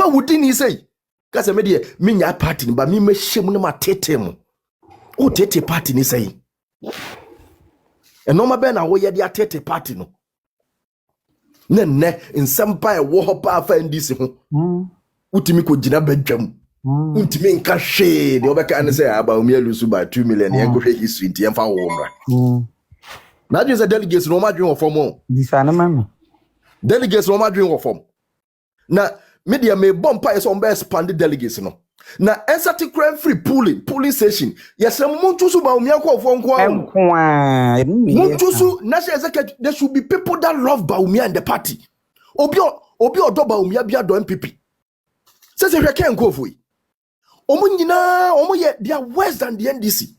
Nipa wudi ni say. Kasa me de me nya party ba me mehyem no ma tete mu. O tete party ni say. And no ma be na wo ye de tete party no. Ne nsɛmpa ɛwɔ hɔ pa afa NDC ho. Utimi ko gina badwam. Utimi nka hwe de obɛka ne sɛ Bawumia lose by 2 million yen ko hwe history nti yɛmfa wo mra. Na dwe sɛ delegates no ma dwen wɔ fam o. Disa na ma me. Delegates no ma dwen wɔ fam. Na media me bompa is on be expand delegates no. Na ensati crime free polling station. Yes, Munchusu Bawumia ko fo nko. Munchusu national executive, there should be people that love Bawumia and the party. Obi odo Bawumia bia do NPP. Say hwe Ken ko fo yi. Omo nyina omo ye they are worse than the NDC.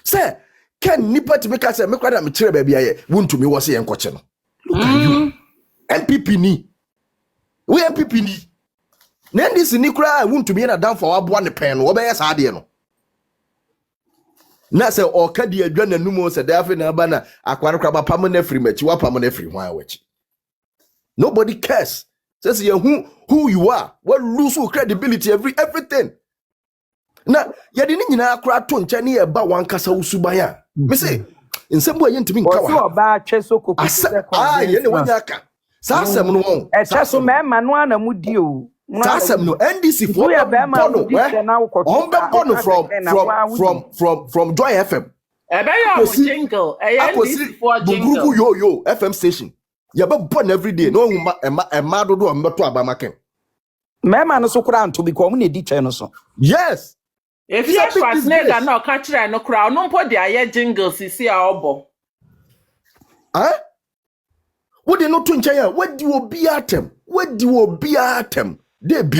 Say Ken nipa to make say me kwada me kire ba bia ye wuntumi wo se yenkoche no. Look at you. NPP ni. We NPP ni. Na NDC ni kura wuntumi na down for aboa ne pen no obeye sa ade no. Na se oka di adwa nanumo se da afi na ba na akware kraba pam na free machi wa pam na free hwan awachi. Nobody cares. Says you who you are. What lose credibility everything. Na yadi ni nyina akura to nche ne ba wan kasa usuban ya. Me say nsem boye ntimi nka wa. So ba atwe so kokoku ye ne wanya aka. Sa asem no won. E che so me ma no ana mudi o. Sa asem no NDC for from Joy FM. E be ya mo jingle. E NDC for jingle. Yo FM station. You be born every day. No ma do mbeto abamaken. Me ma no so kura nto bi ko mo na di twa no so. Yes. If you Schwarzenegger no ka kire no kura no mpo de aye jingle sisi a obo. What they not to nchaya? What do obi atem? What do obi atem? They be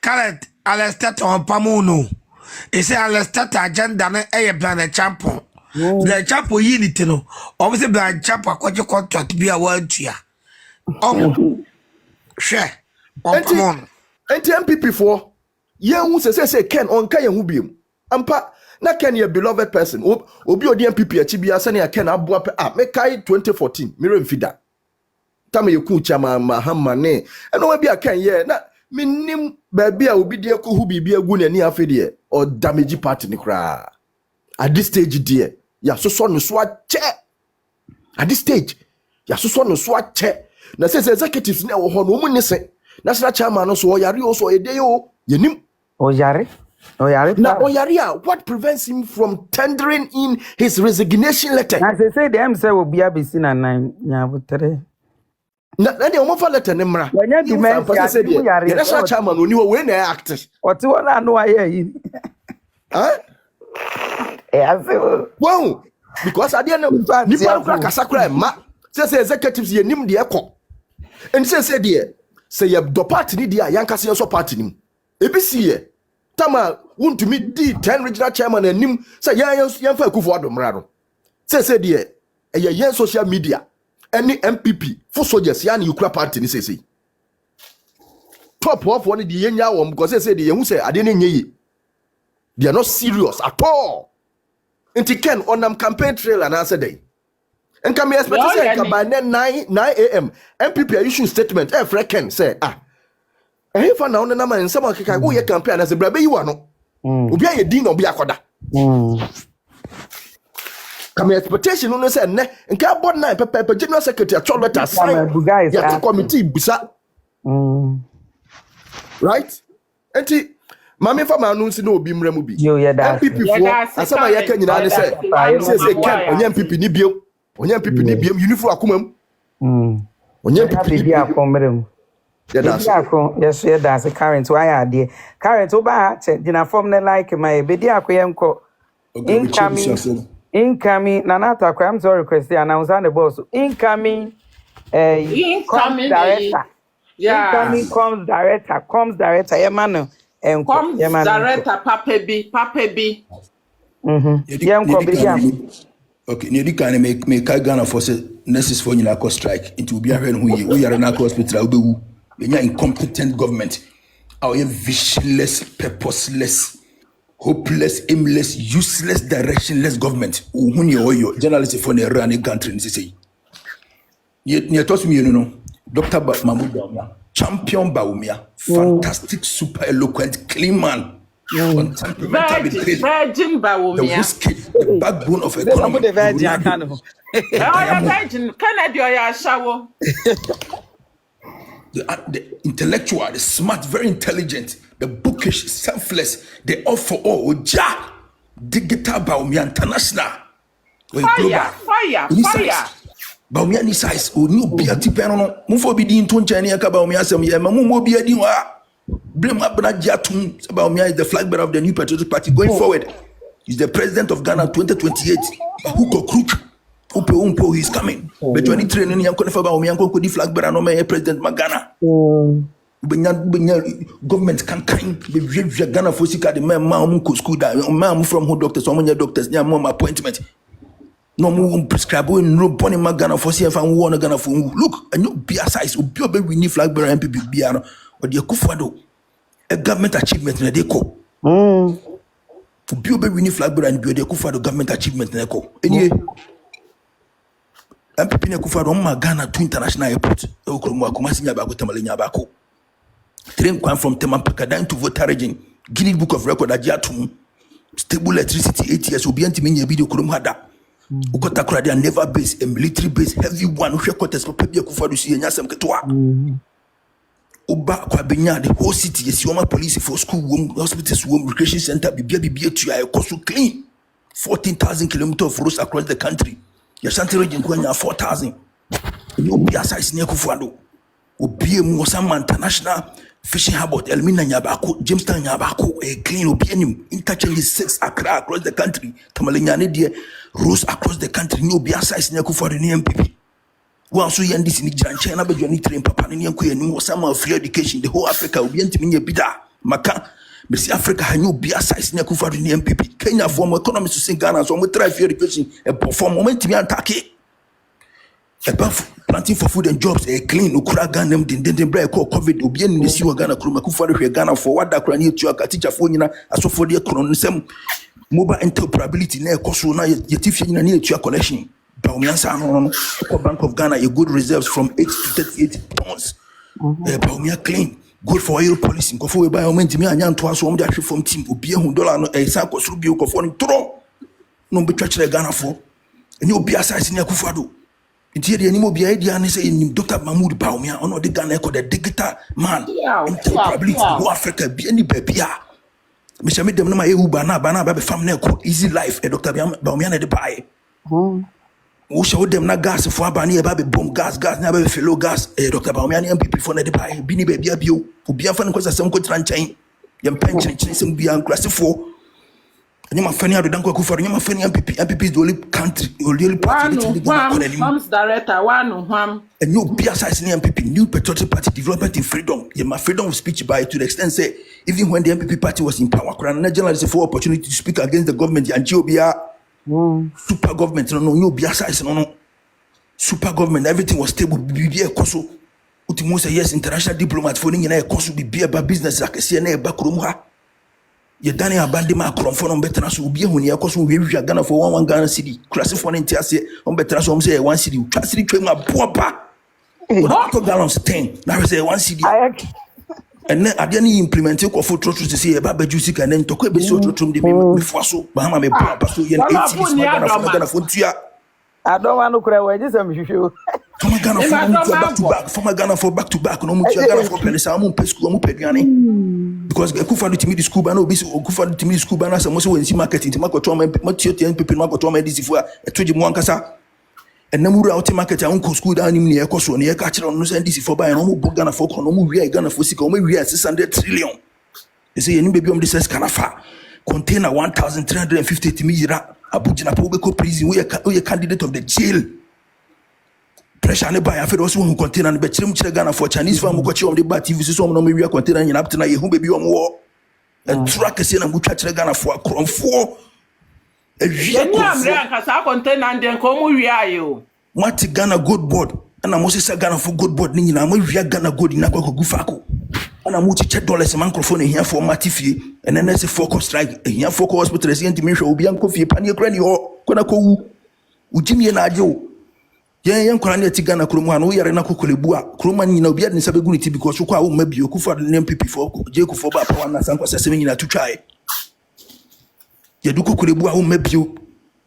Correct. I'll start on Pamuno. It's a start agenda na plan a champion. The champion unity no. Obviously the champion quite contract be a word to ya. Share. Come on. NPP for yeah, who say Ken on Kaya Hubium. Ampa na Ken your beloved person. Obi odi NPP achibia sani ya Ken abua me kai 2014 mirem fida. Tama yoku chama mahama ne. Eno we bia Ken ye na minim baby a obi de ko hu bibia gu nani afede or damage party ni kra. At this stage dear, ya so no so che. At this stage, ya so no so che. Na say executives na wo ho no mu ni se. National chairman no so oyare o so ede yo yenim. Oyare. Now Oyaria, what prevents him from tendering in his resignation letter? As I say, them say will be a bit and 9 nyabutere. Na the offer letter nemra. When you demand the national chairman when you were actors. What you want to know I hear? Huh? Wow, because I didn't know Nipa Kasakra ma says executives ye nim de eko. And say dear, say ye do party ni dia yankase so party nim. Ebisi ye Tama want to meet the 10 regional chairman and nim say yan fa kufu adomra no. Say dear, ye social media any MPP for soldiers yan Ukra party ni say. Top off one the yenya won because say the who say ade ne nye. They are not serious at all. Inti Ken on them campaign trail and answer day. And can me expect to say by 9 a.m. MPP issue statement Ken say eh fa na na man nsema keka wo ye campaign as brabe yi wa no obi aye din na obi akoda come expectation no say ne nka board 9 pepe general secretary actual letter sign ya committee busa right enti mama fa ma no nsi na obi mra mu bi MPP for asama ye ka nyina ne say Ken onye MPP ni biom uniform akomam onye MPP bi akomrem. Yes, that's a current. Why are there? Current over dinner from the like my bedia ko incoming nanata I'm sorry request the announce on the boss incoming director. Yeah. Incoming comes director Emmanuel and comes director Papa B. Okay, you can make Ghana force nurses for you strike. It will be a we are not hospital. We are incompetent government. Our visionless, purposeless, hopeless, aimless, useless, directionless government. When you journalists for the running country, say, you told me, Dr. Mahmoud Bawumia, Champion Bawumia, fantastic, super eloquent, clean man. On temperamental betrayal. Virgin The Bawumia. whiskey, the backbone of economy. the virgin I can't know. Virgin. Kennedy or shower. The intellectual, the smart, very intelligent, the bookish, selfless, the all for all, ja, digital Bawumia international. Fire. Bawumia ni size, o ni obi atipe no mo fo bi di nto nche ne ka Bawumia asem ye ma mo bi adi wa. Blame Abnaji Atum. Bawumia is the flag bearer of the new patriotic party going forward. He's the president of Ghana 2028. Hook or crook. Umpo, he's coming. But when he training, I'm going to Bawumia, I'm going to the flag bearer, no man, President Magana. Government can kind be Ghana for sick at the man school that man from who doctors, so many doctors, near mom appointment. No more prescribe, no bonny Magana for CF and one Ghana for look, and you be a size, we need flag bearer NPP Biano or the Kufado. A government achievement in a deco. For Biobe we need flag bearer and the Kufado government achievement in a deco. Anyway. NPP ne Kufado ma Ghana to international airport. Okromwa Kumasi Nyabako Tamale Nyabako. Train kwan from Temampaka down to Volta region. Guinness Book of Record Ajatum. Stable electricity 8 years. Obianti Minya video Kurum Hada. Ukota Kradi and naval base, a military base, heavy one. Who quarters for Pebia Kufado see Nyasam Ketwa. Uba Kwabenya, the whole city, yes, Yoma police for school, hospitals, recreation center, BBA to Kosu clean. 14,000 kilometers of roads across the country. Your Shanti region going at 4,000. You be a size near Kufado. Obi Musama International Fishing Harbour, Elmina Nyabako, Jamestown Nyabako, a clean opium, interchange 6 Accra across the country, Tamalinyane dear, roads across the country, no be a size near Kufado in NPP. Once we end this in China, but you need to train Papa Nian Queen, Musama free education, the whole Africa will be anti bida. Maka, Messi Africa, I know be a size near Kufado in NPP. Kenya form economists to sing Ghana, so we try free education and perform moment to be attacked. Above planting for food and jobs, a clean Ukura Ghana, then break or COVID, Obian in the Sea Ghana, Krumakufari Ghana for what that crane to a teacher for you, as so for the chronism, mobile interoperability, near Kosuna, yet if you need to your collection. Bawumia Bank of Ghana, a good reserves from 8 to 38 tons. Bawumia clean, good for oil policy. Go for a bioment, me and Yan to us from the actual from team, Obia $1, a Sanko Rubio, Kofon, Toro. No be church Ghana for, and you'll be assassin Kufado. Interior anymore be idea and say Dr. Mahmoud Bawumia on the Ghana the digital man. Interoperability, who Africa be any baby. Mr. Made them know my Ubana, Bana, family, easy life, a Dr. Bawumia the buy. Who showed them not gas for Bani, baby bomb gas, never fellow gas, Dr. Bawumia NPP for the buy, Bini baby abu, who be a fan because some good chain, young pension, some be unclassified for. And you're funny, I don't go for you. Funny, MPP is the only country, the only party director, one. And you be a size in MPP, new patriotic party development in freedom. You my freedom of speech by to the extent say, even when the MPP party was in power, Nigeria is for opportunity to speak against the government and you be a super government. No, you be a size, no. Super government, everything was stable. Be a Koso. Ultimo say yes, international diplomat phoning in a Koso be about business like a CNA back. You done a bandima from on better will be when you are we Ghana for one Ghana city. Classic one in Tiasia on better home say one city. City train my poor pa. Gallons 10. Now say one city. And then I didn't implement it for to say about juicy and then talk about so to the before so. Bahama me papa so you Ghana for Tia. I don't want to cry away. This I'm sure. From Ghana for back to back. From Ghana for back to back. No much Ghana for Penisam, Pesco, Pediani. Because Kufado to me the school banner, Kufado to me the school banner, some also in marketing to Marco Tom and people Marco Tom and this for a 21 Casa. And Namura out market, I won't school down in the Ecoso and the catcher on NDC for buying no more Ghana for no more Ghana for 600 trillion. They say, any baby on this Canafa container 1,350 Timira, Abuja Pobeko prison, we are a candidate of the jail. Pressure ne buy after also who contain and be chim Ghana for Chinese farm ko on the bat TV so no me we contain and up to na ye hu baby on and track say na mu twa Ghana for akronfo e wi am ka sa contain and den ko mu wi ayo what Ghana good board ana mo say Ghana for good board ni nyina mo wi Ghana good na kwa gu fa ko ana mo $2 microphone here for matifie and then say focus strike here for hospital say ntimi hwe obi anko fie pani kra ni ho kona ko wu ujimie na ajo Yen kwara na ti Ghana kromu ha no yare na kokolebu a kroma nyina obi ade ne sabe guni ti because kwa wo mabi okufa ne NPP for je kufo ba pa na san kwasa 7 nyina tutwae ye du kokolebu a wo mabi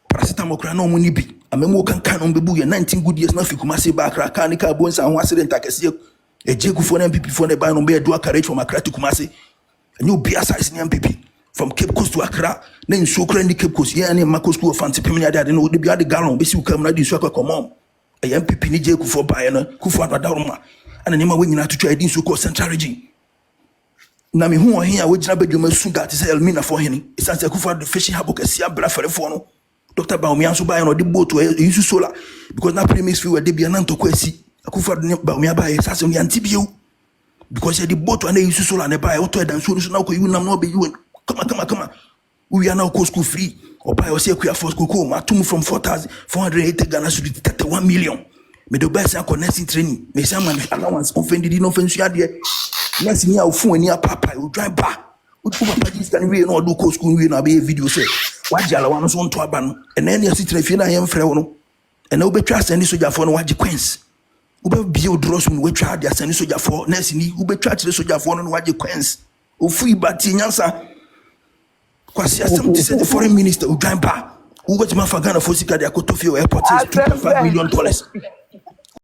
paracetamol kra na omuni bi amemu kan kan on bebu ye 19 good years na fikuma se ba kra kan ka bo nsa ho accident akese e je kufo na NPP for ne ba no be do carriage from Accra to Kumasi and you be size ne NPP from Cape Coast to Accra na nso kra ni Cape Coast ye na Marcos School of Fancy pemini ade no de bi ade gallon be si ukam na di so akwa NPP ni je kufo ba no kufo adadoroma ana nema we nyina tutwa edin so called Central Region na me hu ohin a we gina badwuma su that is Elmina for hini isanse kufo the fishing habo kesi abra ferefo no Dr. Bawumia so ba no de boat we use solar because na premise fee we de bia na ntoko asi akufo de Bawumia ba ye sase ni antibio because the boat na use solar na ba ye oto edan so na ko yu nam na obe yu kama we are now co school free or buy or say we are for school come atum from 4,480 Ghana cedis to 31 million me do buy say connecting training me say man allowance offended no offense you there next me au fun ani papa you drive back we papa this can we no do co school we no be video say waje alawa no so nto aba no and then you sit trafie na yem frɛ wo no and we betwa send soldier for no waje queens we be build dross we try there send soldier for next ni we betwa kire soldier for no waje queens ofu ibati nyansa kwasi asem to say the foreign minister who drive back who got my Ghana for sika they are to airport $2.5 million